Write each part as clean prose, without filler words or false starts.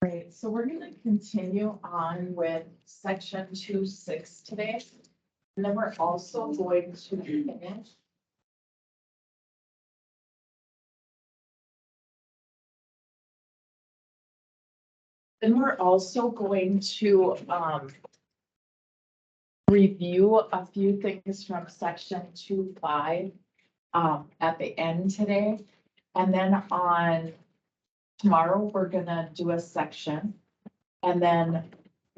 Great, so we're gonna continue on with section 2.6 today. And then we're also going to finish. Then we're also going to review a few things from section 2.5 at the end today. And then on tomorrow, we're gonna do a section. And then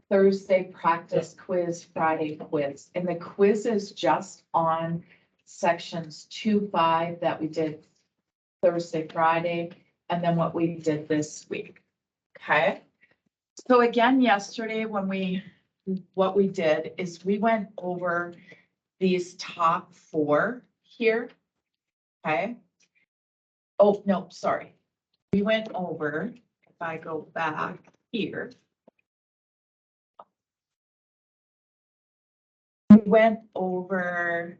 Thursday practice quiz, Friday quiz. And the quiz is just on sections 2.5 that we did Thursday, Friday, and then what we did this week. Okay. So again, yesterday what we did is we went over these top 4 here. Okay. Oh, no, sorry. We went over, if I go back here. We went over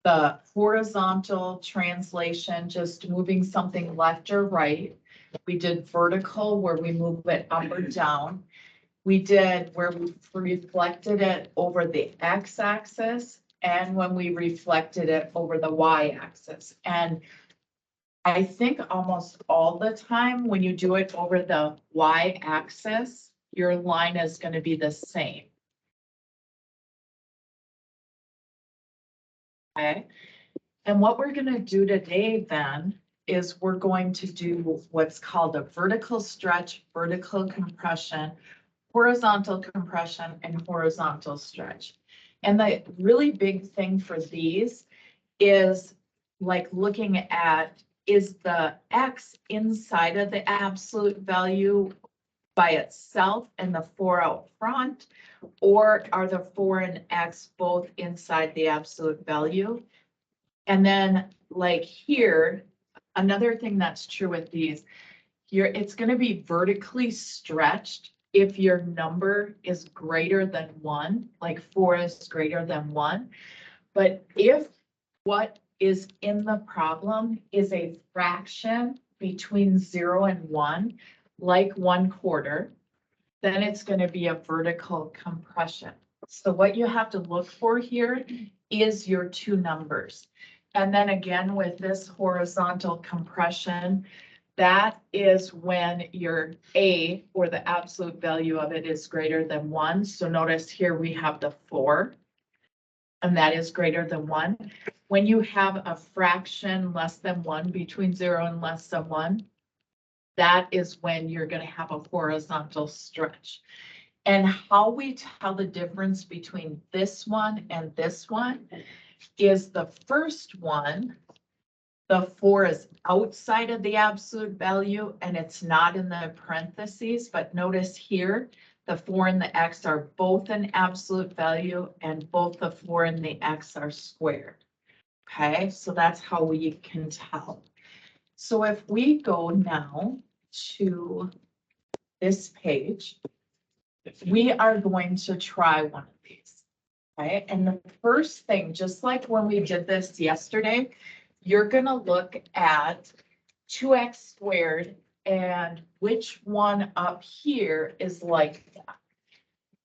the horizontal translation, just moving something left or right. We did vertical where we move it up or down. We did where we reflected it over the x-axis and when we reflected it over the y-axis. And I think almost all the time when you do it over the y-axis, your line is going to be the same. Okay. And what we're going to do today then is we're going to do what's called a vertical stretch, vertical compression, horizontal compression, and horizontal stretch. And the really big thing for these is like looking at, is the X inside of the absolute value by itself and the 4 out front, or are the 4 and X both inside the absolute value? And then like here, another thing that's true with these, here it's going to be vertically stretched if your number is greater than 1, like 4 is greater than 1. But if what is in the problem is a fraction between 0 and 1, like 1/4, then it's going to be a vertical compression. So what you have to look for here is your 2 numbers. And then again, with this horizontal compression, that is when your A, or the absolute value of it, is greater than 1. So notice here we have the 4, and that is greater than 1. When you have a fraction less than 1, between 0 and less than 1, that is when you're going to have a horizontal stretch. And how we tell the difference between this one and this one is the first one, the 4 is outside of the absolute value and it's not in the parentheses, but notice here, the 4 and the X are both an absolute value and both the 4 and the X are squared. Okay, so that's how we can tell. So if we go now to this page, we are going to try one of these. Okay, and the first thing, just like when we did this yesterday, you're going to look at 2x squared and which one up here is like that.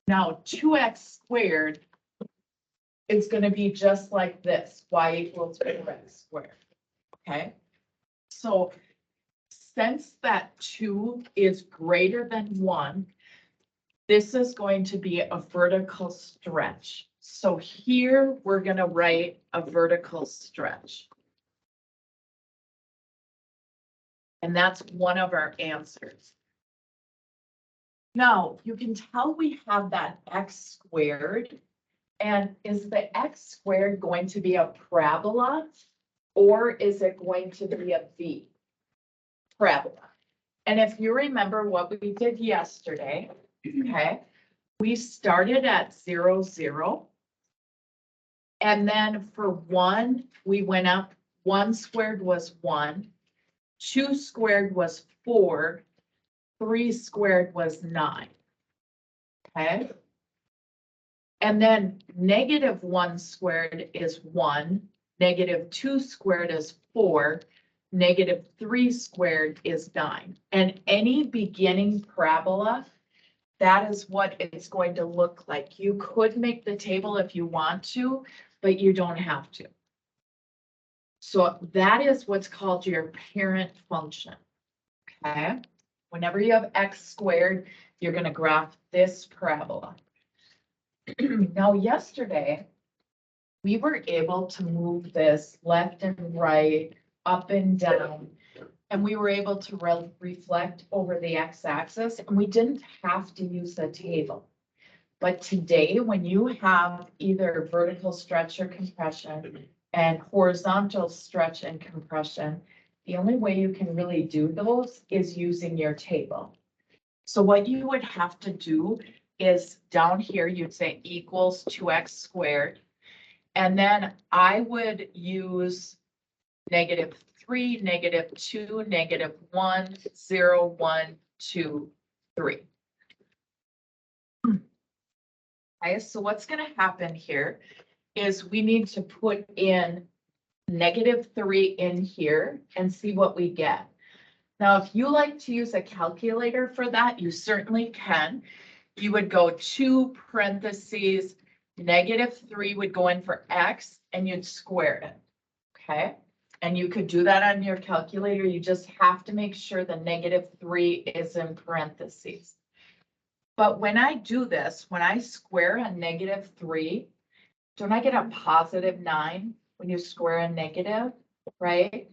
Now 2x squared is going to be just like this, y equals 4x squared. Okay, so since that 2 is greater than 1, this is going to be a vertical stretch. So here we're going to write a vertical stretch. And that's one of our answers. Now you can tell we have that x squared. And is the x squared going to be a parabola or is it going to be a v? Parabola. And if you remember what we did yesterday, okay, we started at 0, 0. And then for 1, we went up. 1 squared was 1. 2 squared was 4. 3 squared was 9. Okay. And then -1 squared is 1. -2 squared is 4. -3 squared is 9. And any beginning parabola, that is what it's going to look like. You could make the table if you want to, but you don't have to. So that is what's called your parent function. Okay, whenever you have x squared, you're going to graph this parabola. Now, yesterday, we were able to move this left and right, up and down, and we were able to reflect over the x-axis, and we didn't have to use a table. But today, when you have either vertical stretch or compression and horizontal stretch and compression, the only way you can really do those is using your table. So what you would have to do is down here, you'd say equals 2x squared. And then I would use -3, -2, -1, 0, 1, 2, 3. Okay, so what's going to happen here is we need to put in -3 in here and see what we get. Now, if you like to use a calculator for that, you certainly can. You would go 2 parentheses, -3 would go in for x, and you'd square it, okay? And you could do that on your calculator. You just have to make sure the -3 is in parentheses. But when I do this, when I square a -3, don't I get a +9 when you square a negative, right?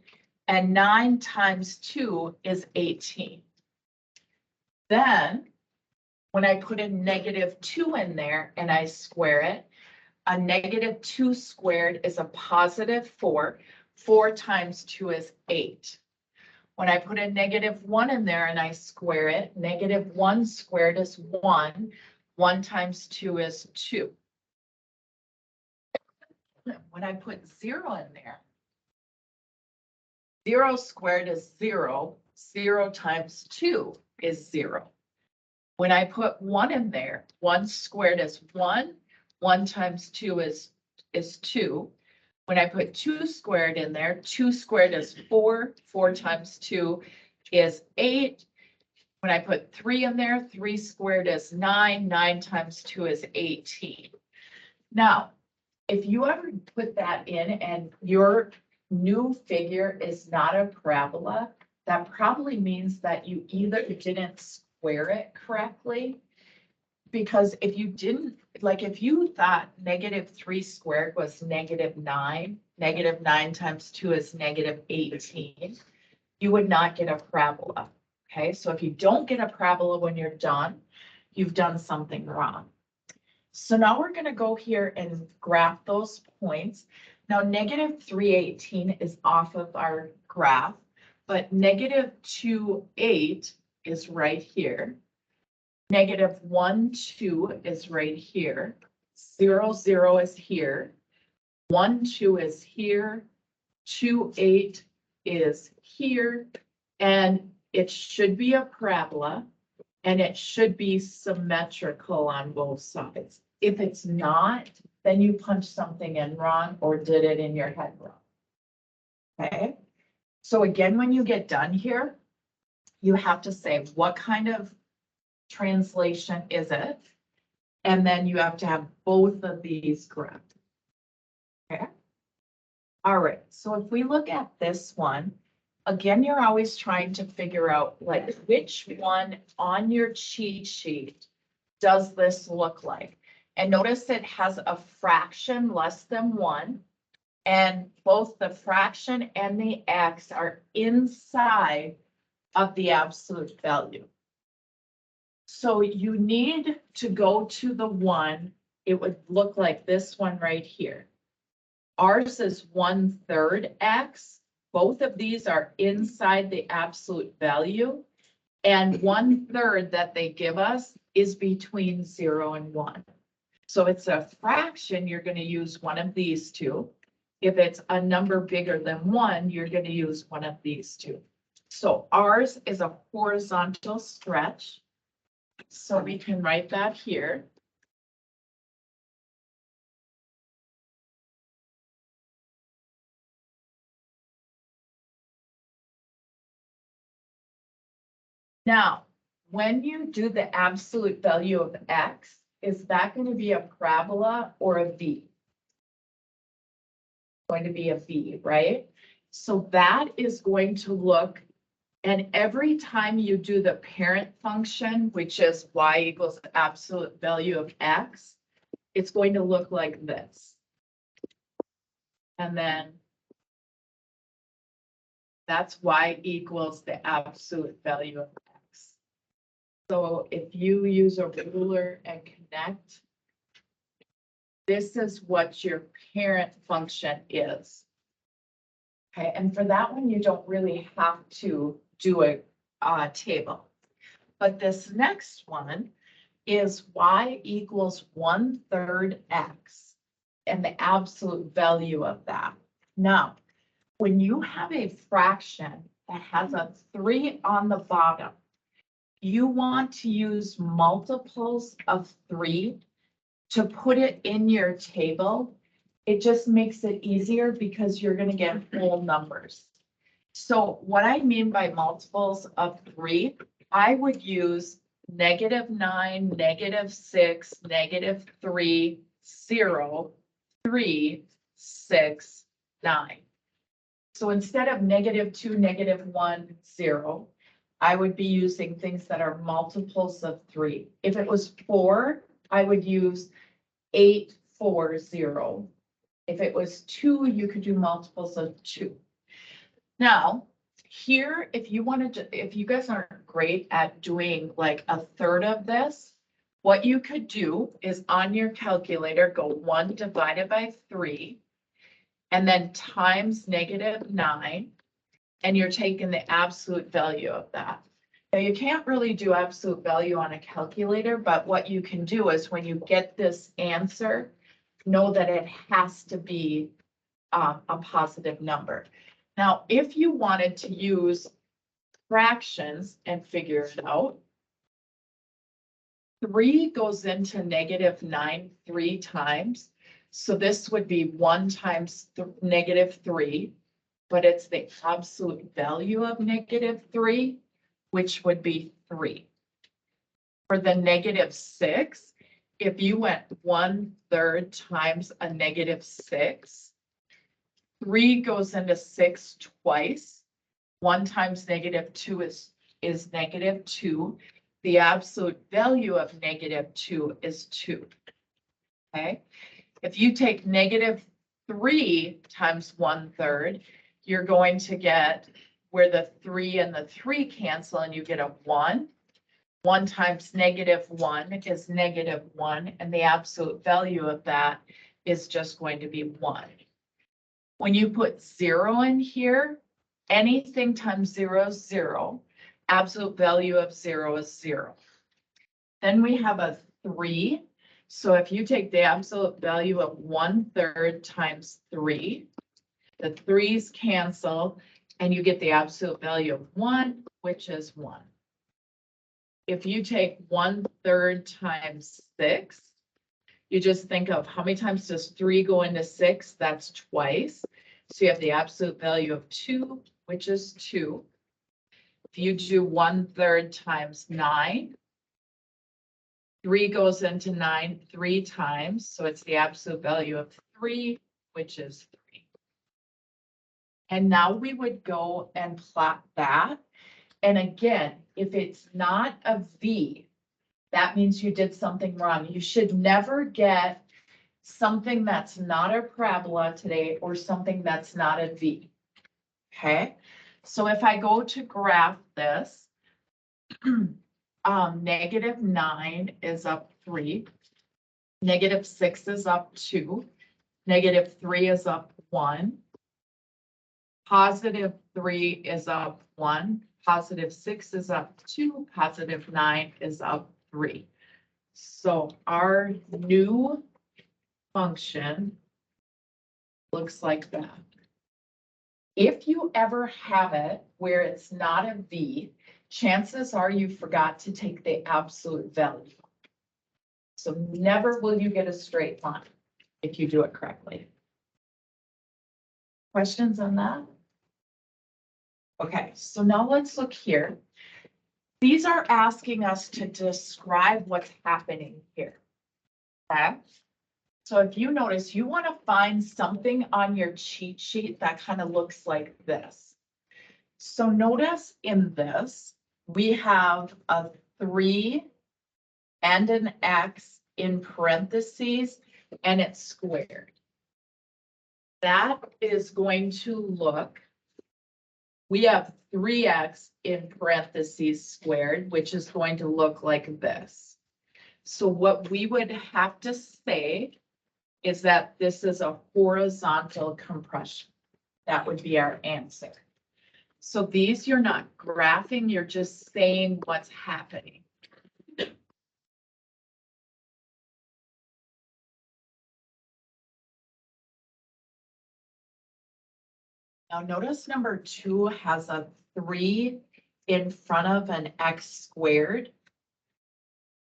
And 9 times 2 is 18. Then, when I put a -2 in there and I square it, a -2 squared is a +4. 4 times 2 is 8. When I put a -1 in there and I square it, -1 squared is 1. 1 times 2 is 2. When I put 0 in there, 0 squared is 0. 0 times 2 is 0. When I put 1 in there, 1 squared is 1. 1 times 2 is 2. When I put 2 squared in there, 2 squared is 4. 4 times 2 is 8. When I put 3 in there, 3 squared is 9. 9 times 2 is 18. Now, if you ever put that in and your new figure is not a parabola, that probably means that you either didn't square it correctly. Because if you didn't, like if you thought -3 squared was -9, -9 times 2 is -18, you would not get a parabola. Okay, so if you don't get a parabola when you're done, you've done something wrong. So now we're going to go here and graph those points. Now -318 is off of our graph, but -2, 8 is right here. -1, 2 is right here. 0, 0 is here. 1, 2 is here. 2, 8 is here. And it should be a parabola, and it should be symmetrical on both sides. If it's not, then you punched something in wrong or did it in your head wrong. Okay. So again, when you get done here, you have to say what kind of translation is it? And then you have to have both of these correct. Okay. All right. So if we look at this one, again, you're always trying to figure out like which one on your cheat sheet does this look like? And notice it has a fraction less than 1. And both the fraction and the x are inside of the absolute value. So you need to go to the 1. It would look like this one right here. Ours is 1/3 x. Both of these are inside the absolute value. And 1/3 that they give us is between 0 and 1. So it's a fraction, you're going to use one of these two. If it's a number bigger than 1, you're going to use one of these two. So ours is a horizontal stretch. So we can write that here. Now, when you do the absolute value of X, is that going to be a parabola or a V? Going to be a V, right? So that is going to look, and every time you do the parent function, which is y equals the absolute value of X, it's going to look like this. And then that's y equals the absolute value of X. So if you use a ruler and connect, this is what your parent function is. Okay, and for that one, you don't really have to do a table. But this next one is y equals 1/3 X and the absolute value of that. Now, when you have a fraction that has a 3 on the bottom, you want to use multiples of 3 to put it in your table. It just makes it easier because you're going to get whole numbers. So what I mean by multiples of 3, I would use -9, -6, -3, 0, 3, 6, 9. So instead of -2, -1, 0, I would be using things that are multiples of 3. If it was 4, I would use 8, 4, 0. If it was 2, you could do multiples of 2. Now, here, if you wanted to, if you guys aren't great at doing like a third of this, what you could do is on your calculator, go 1 divided by 3, and then times -9, and you're taking the absolute value of that. Now, you can't really do absolute value on a calculator, but what you can do is when you get this answer, know that it has to be a positive number. Now, if you wanted to use fractions and figure it out, 3 goes into -9 3 times. So this would be 1 times -3, but it's the absolute value of -3, which would be 3. For the -6, if you went 1/3 times a -6, 3 goes into 6 twice. 1 times -2 is -2. The absolute value of -2 is 2. Okay, if you take -3 times 1/3, you're going to get where the 3 and the 3 cancel and you get a 1. 1 times -1 is -1, and the absolute value of that is just going to be 1. When you put 0 in here, anything times 0 is 0. Absolute value of 0 is 0. Then we have a 3. So if you take the absolute value of 1/3 times 3, the 3's cancel, and you get the absolute value of 1, which is 1. If you take 1/3 times 6, you just think of how many times does 3 go into 6? That's twice. So you have the absolute value of 2, which is 2. If you do 1/3 times 9, 3 goes into 9 3 times. So it's the absolute value of 3, which is 3. And now we would go and plot that. And again, if it's not a V, that means you did something wrong. You should never get something that's not a parabola today or something that's not a V. Okay, so if I go to graph this, -9 is up 3, -6 is up 2, -3 is up 1, +3 is up 1, +6 is up 2, +9 is up 3. So our new function looks like that. If you ever have it where it's not a V, chances are you forgot to take the absolute value. So never will you get a straight line if you do it correctly. Questions on that? Okay, so now let's look here. These are asking us to describe what's happening here. Okay? So if you notice, you want to find something on your cheat sheet that kind of looks like this. So notice in this, we have a 3 and an X in parentheses, and it's squared. That is going to look, we have 3X in parentheses squared, which is going to look like this. So what we would have to say is that this is a horizontal compression. That would be our answer. So these you're not graphing, you're just saying what's happening. Now notice number 2 has a 3 in front of an X squared.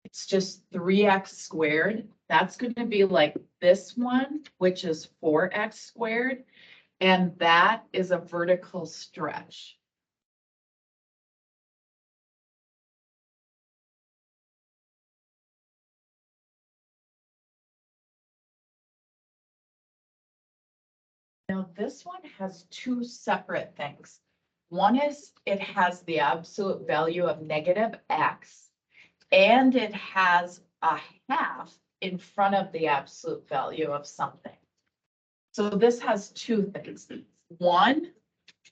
It's just 3X squared. That's going to be like this one, which is 4X squared. And that is a vertical stretch. Now this one has 2 separate things. One is it has the absolute value of -X, and it has a half in front of the absolute value of something. So this has 2 things. One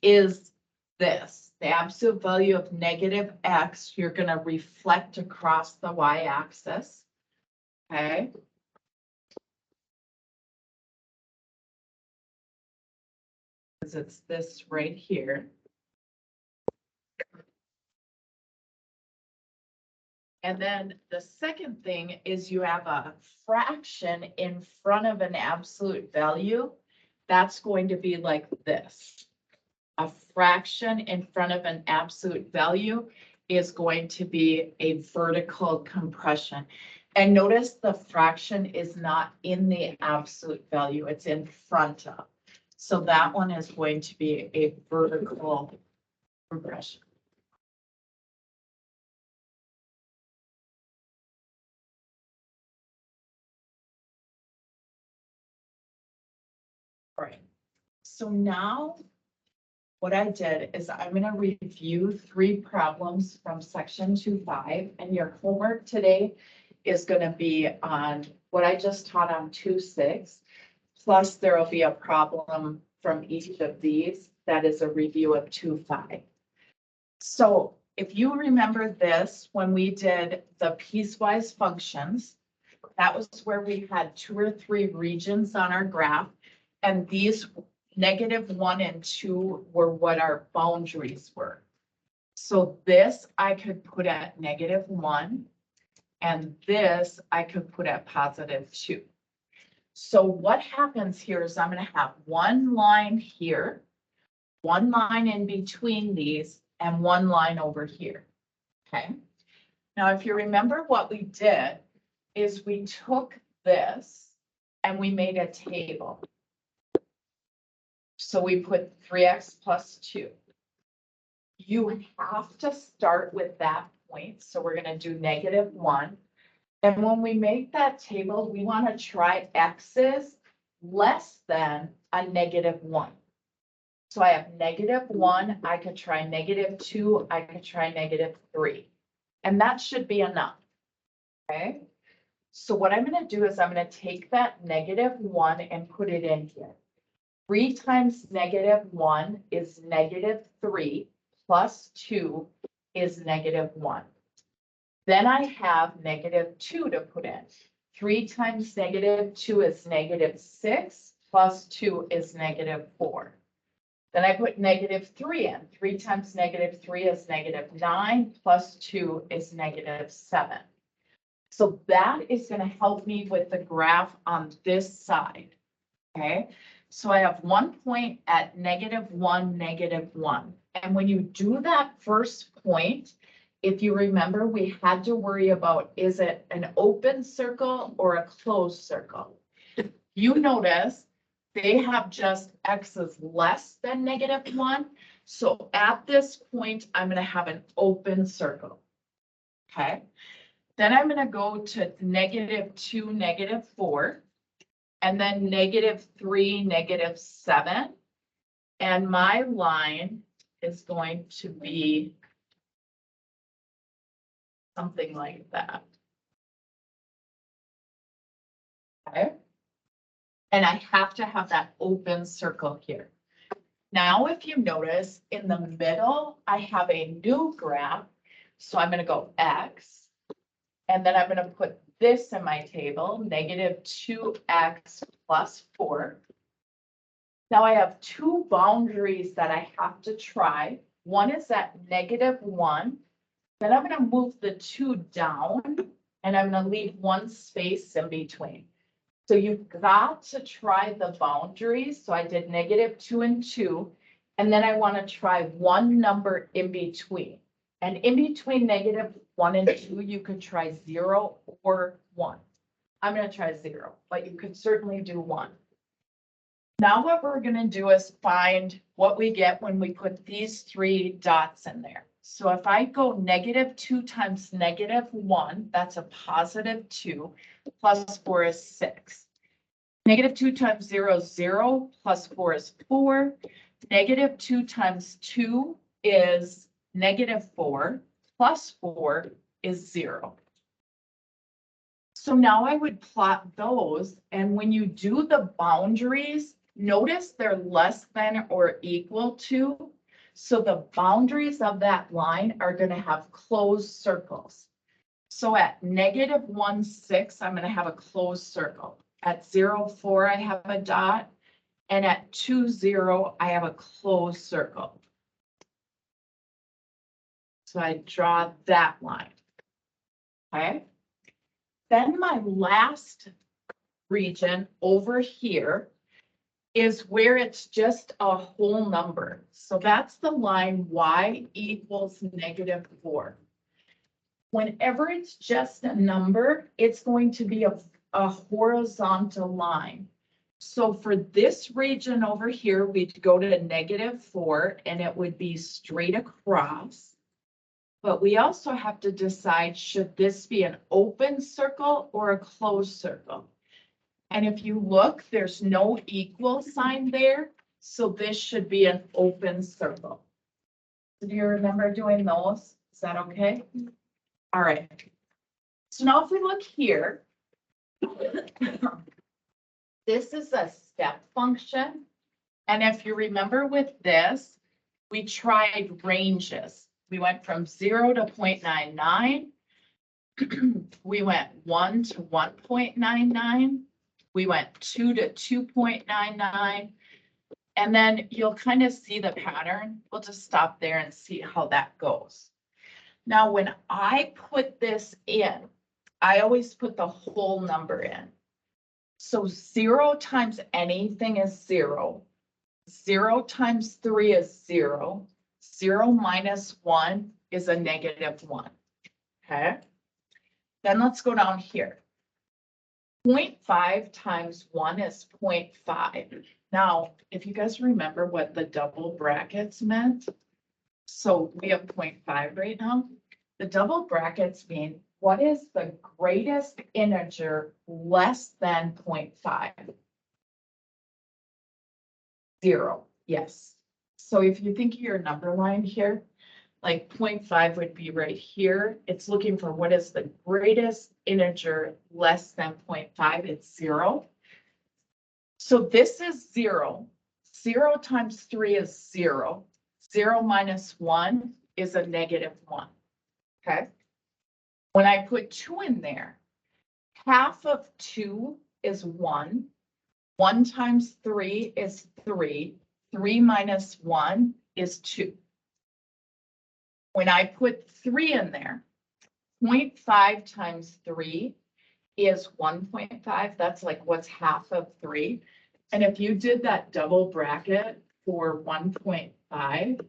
is this, the absolute value of -X, you're going to reflect across the y-axis. Okay. Because it's this right here. And then the second thing is you have a fraction in front of an absolute value. That's going to be like this. A fraction in front of an absolute value is going to be a vertical compression. And notice the fraction is not in the absolute value, it's in front of. So that one is going to be a vertical compression. All right. So now what I did is I'm going to review 3 problems from section 2.5, and your homework today is going to be on what I just taught on 2.6, plus there will be a problem from each of these that is a review of 2.5. So if you remember this, when we did the piecewise functions, that was where we had 2 or 3 regions on our graph, and these -1 and 2 were what our boundaries were. So this I could put at -1, and this I could put at +2. So what happens here is I'm going to have one line here, one line in between these, and one line over here. Okay. Now, if you remember what we did is we took this and we made a table. So we put 3x plus 2. You have to start with that point. So we're going to do -1. And when we make that table, we want to try x's less than a -1. So I have -1, I could try -2, I could try -3. And that should be enough. Okay. So what I'm going to do is I'm going to take that -1 and put it in here. 3 times -1 is -3, plus 2 is -1. Then I have -2 to put in. 3 times -2 is -6, plus 2 is -4. Then I put -3 in. 3 times -3 is -9, plus 2 is -7. So that is going to help me with the graph on this side. Okay. So I have 1 point at -1, -1. And when you do that first point, if you remember, we had to worry about, is it an open circle or a closed circle? You notice they have just x's less than -1. So at this point, I'm going to have an open circle. Okay. Then I'm gonna go to -2, -4, and then -3, -7. And my line is going to be something like that. Okay. And I have to have that open circle here. Now, if you notice in the middle, I have a new graph. So I'm going to go X, and then I'm going to put this in my table, -2x plus 4. Now I have two boundaries that I have to try. One is at -1. Then I'm going to move the 2 down, and I'm going to leave one space in between. So you've got to try the boundaries. So I did -2 and 2, and then I want to try one number in between. And in between -1 and 2, you could try 0 or 1. I'm going to try 0, but you could certainly do 1. Now what we're going to do is find what we get when we put these 3 dots in there. So if I go -2 times -1, that's a +2, plus 4 is 6. -2 times 0 is 0, plus 4 is 4. -2 times 2 is -4, plus 4 is 0. So now I would plot those, and when you do the boundaries, notice they're less than or equal to. So the boundaries of that line are going to have closed circles. So at -1, 6, I'm going to have a closed circle. At 0, 4, I have a dot. And at 2, 0, I have a closed circle. So I draw that line. Okay. Then my last region over here is where it's just a whole number. So that's the line y equals -4. Whenever it's just a number, it's going to be a horizontal line. So for this region over here, we'd go to -4 and it would be straight across. But we also have to decide, should this be an open circle or a closed circle? And if you look, there's no equal sign there. So this should be an open circle. Do you remember doing those? Is that okay? All right. So now if we look here, this is a step function. And if you remember with this, we tried ranges. We went from 0 to 0.99. We went 1 to 1.99. We went 2 to 2.99. And then you'll kind of see the pattern. We'll just stop there and see how that goes. Now, when I put this in, I always put the whole number in. So 0 times anything is 0. 0 times 3 is 0. 0 minus 1 is a -1. Okay. Then let's go down here. 0.5 times 1 is 0.5. Now, if you guys remember what the double brackets meant, so we have 0.5 right now. The double brackets mean what is the greatest integer less than 0.5? 0, yes. So if you think of your number line here, like 0.5 would be right here. It's looking for what is the greatest integer less than 0.5, it's 0. So this is 0. 0 times 3 is 0. 0 minus 1 is a -1, okay? When I put 2 in there, half of 2 is 1. 1 times 3 is 3. 3 minus 1 is 2. When I put 3 in there, 0.5 times 3 is 1.5. That's like what's half of 3. And if you did that double bracket for 1.5,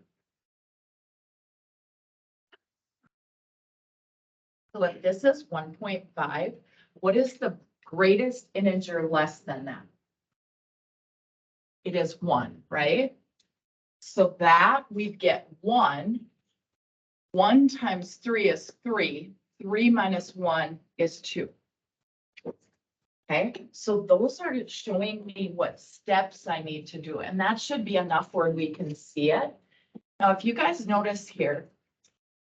so if this is 1.5, what is the greatest integer less than that? It is 1, right? So that we get 1. 1 times 3 is 3. 3 minus 1 is 2. Okay, so those are showing me what steps I need to do, and that should be enough where we can see it. Now, if you guys notice here,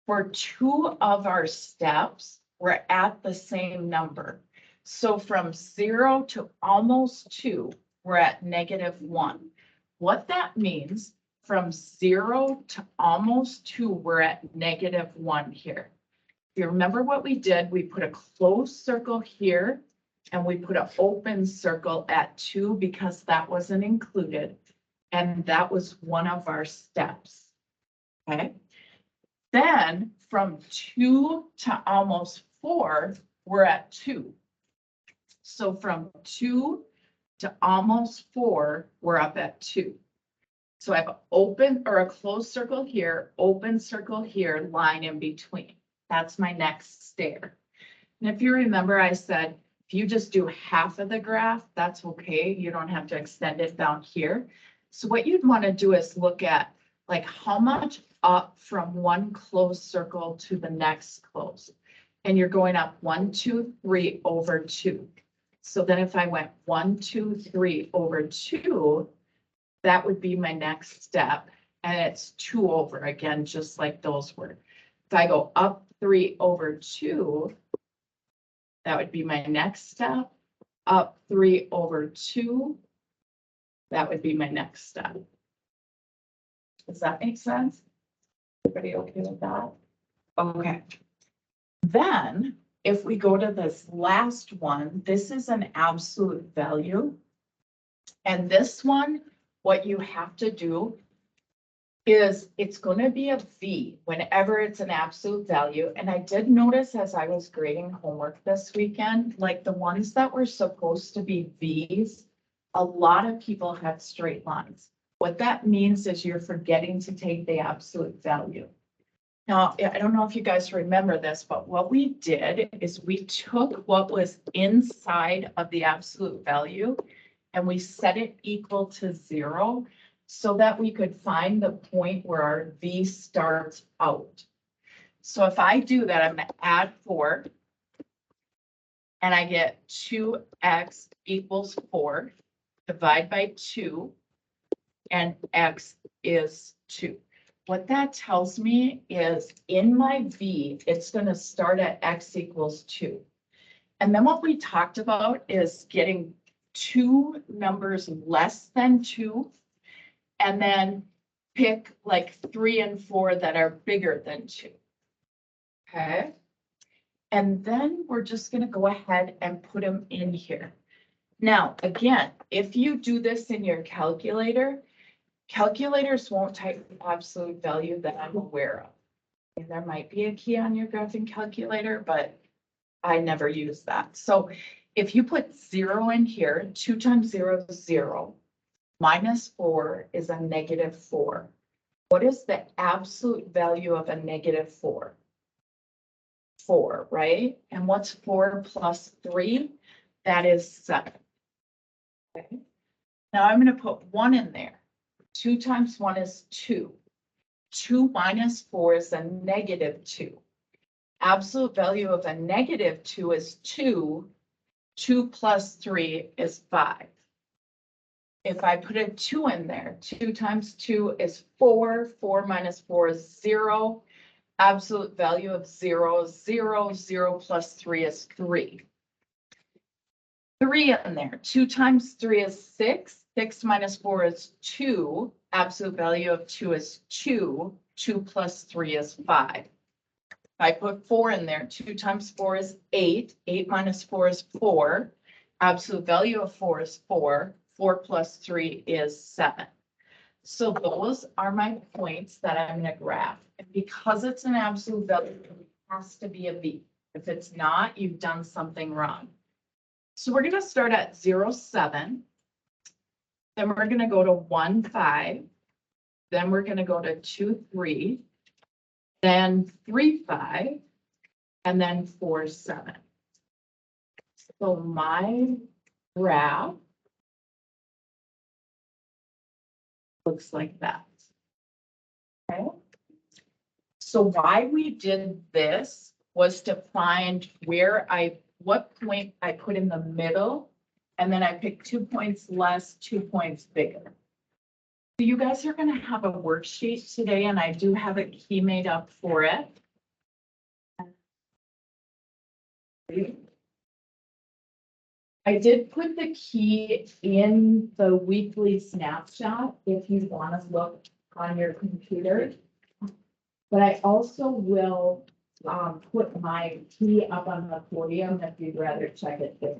for 2 of our steps, we're at the same number. So from 0 to almost 2, we're at -1. What that means, from 0 to almost 2, we're at -1 here. If you remember what we did, we put a closed circle here and we put an open circle at 2 because that wasn't included. And that was one of our steps. Okay. Then from 2 to almost 4, we're at 2. So from 2 to almost 4, we're up at 2. So I have an open or a closed circle here, open circle here, line in between. That's my next stair. And if you remember, I said, if you just do half of the graph, that's okay. You don't have to extend it down here. So what you'd want to do is look at like how much up from one closed circle to the next closed. And you're going up 1, 2, 3 over 2. So then if I went 1, 2, 3 over 2, that would be my next step. And it's 2 over again, just like those were. If I go up 3 over 2, that would be my next step. Up 3 over 2, that would be my next step. Does that make sense? Everybody okay with that? Okay. Then, if we go to this last one, this is an absolute value. And this one, what you have to do is it's going to be a V whenever it's an absolute value. And I did notice as I was grading homework this weekend, like the ones that were supposed to be V's, a lot of people had straight lines. What that means is you're forgetting to take the absolute value. Now, I don't know if you guys remember this, but what we did is we took what was inside of the absolute value and we set it equal to 0 so that we could find the point where our V starts out. So if I do that, I'm going to add 4 and I get 2x equals 4, divide by 2, and x is 2. What that tells me is in my V, it's going to start at x equals 2. And then what we talked about is getting 2 numbers less than 2, and then pick like 3 and 4 that are bigger than 2. Okay. And then we're just going to go ahead and put them in here. Now, again, if you do this in your calculator, calculators won't type the absolute value that I'm aware of. And there might be a key on your graphing calculator, but I never use that. So if you put 0 in here, 2 times 0 is 0. Minus 4 is a -4. What is the absolute value of a -4? 4, right? And what's 4 plus 3? That is 7. Okay. Now I'm going to put 1 in there. 2 times 1 is 2. 2 minus 4 is a -2. Absolute value of a -2 is 2. 2 plus 3 is 5. If I put a 2 in there, 2 times 2 is 4. 4 minus 4 is 0. Absolute value of 0 is 0. 0 plus 3 is 3. 3 in there. 2 times 3 is 6. 6 minus 4 is 2. Absolute value of 2 is 2. 2 plus 3 is 5. I put 4 in there. 2 times 4 is 8. 8 minus 4 is 4. Absolute value of 4 is 4. 4 plus 3 is 7. So those are my points that I'm going to graph. And because it's an absolute value, it has to be a V. If it's not, you've done something wrong. So we're going to start at 0, 7. Then we're going to go to 1, 5. Then we're going to go to 2, 3. Then 3, 5. And then 4, 7. So my graph looks like that. Okay. So why we did this was to find what point I put in the middle. And then I picked 2 points less, 2 points bigger. So you guys are gonna have a worksheet today, and I do have a key made up for it. I did put the key in the weekly snapshot if you want to look on your computer. But I also will put my key up on the podium if you'd rather check it there.